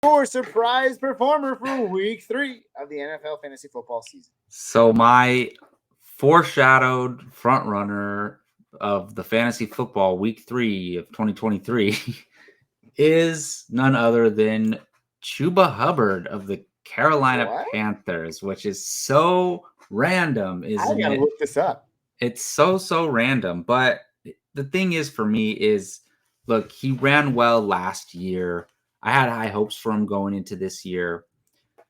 your surprise performer for week 3 of the NFL fantasy football season. So my foreshadowed front runner of the fantasy football week 3 of 2023 is none other than Chuba Hubbard of the Carolina What? Panthers, which is so random, I isn't gotta it? look this up. It's so random. But the thing is for me is, look, he ran well last year. I had high hopes for him going into this year.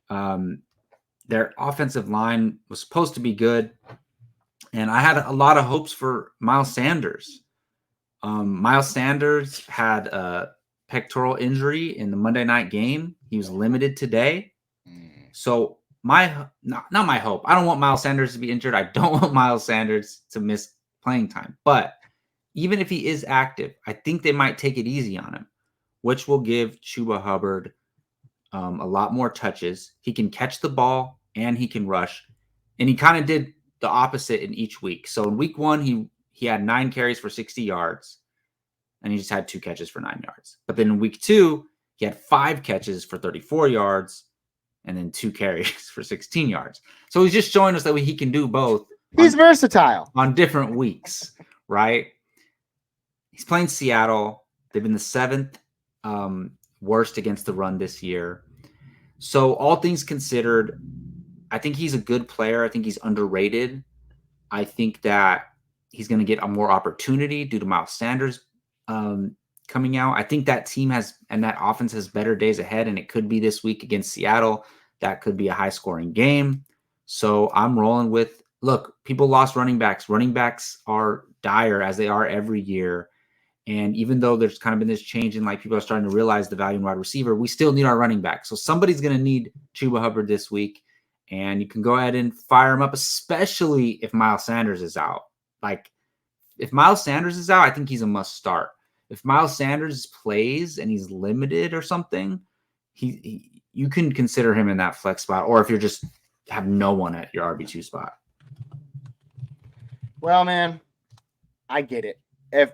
Their offensive line was supposed to be good, and I had a lot of hopes for Miles Sanders. Miles Sanders had a pectoral injury in the Monday night game. He was limited today. So not my hope. I don't want Miles Sanders to be injured. I don't want Miles Sanders to miss playing time. But even if he is active, I think they might take it easy on him, which will give Chuba Hubbard a lot more touches. He can catch the ball and he can rush. And he kind of did the opposite in each week. So in week 1, he had 9 carries for 60 yards, and he just had 2 catches for 9 yards. But then in week 2, he had 5 catches for 34 yards, and then 2 carries for 16 yards. So he's just showing us that he can do both. He's versatile on different weeks, right? He's playing Seattle. They've been the 7th worst against the run this year. So all things considered, I think he's a good player. I think he's underrated. I think that he's going to get a more opportunity due to Miles Sanders coming out. I think that team has, and that offense has better days ahead, and it could be this week against Seattle. That could be a high-scoring game. So I'm rolling with, look, people lost running backs. Running backs are dire, as they are every year. And even though there's kind of been this change in, like, people are starting to realize the value in wide receiver, we still need our running back. So somebody's going to need Chuba Hubbard this week. And you can go ahead and fire him up, especially if Miles Sanders is out. Like, if Miles Sanders is out, I think he's a must start. If Miles Sanders plays and he's limited or something, you can consider him in that flex spot. Or if you're just have no one at your RB2 spot. Well, man, I get it. If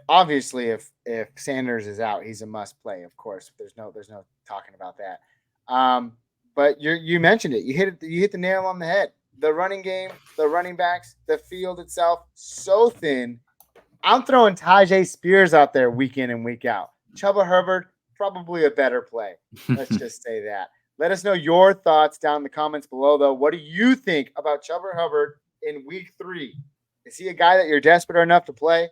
Sanders is out, he's a must play. Of course, there's no talking about that. But you mentioned it. You hit the nail on the head. The running game, the running backs, the field itself, so thin. I'm throwing Tajay Spears out there week in and week out. Chuba Hubbard, probably a better play. Let's just say that. Let us know your thoughts down in the comments below, though. What do you think about Chuba Hubbard in week 3? Is he a guy that you're desperate enough to play?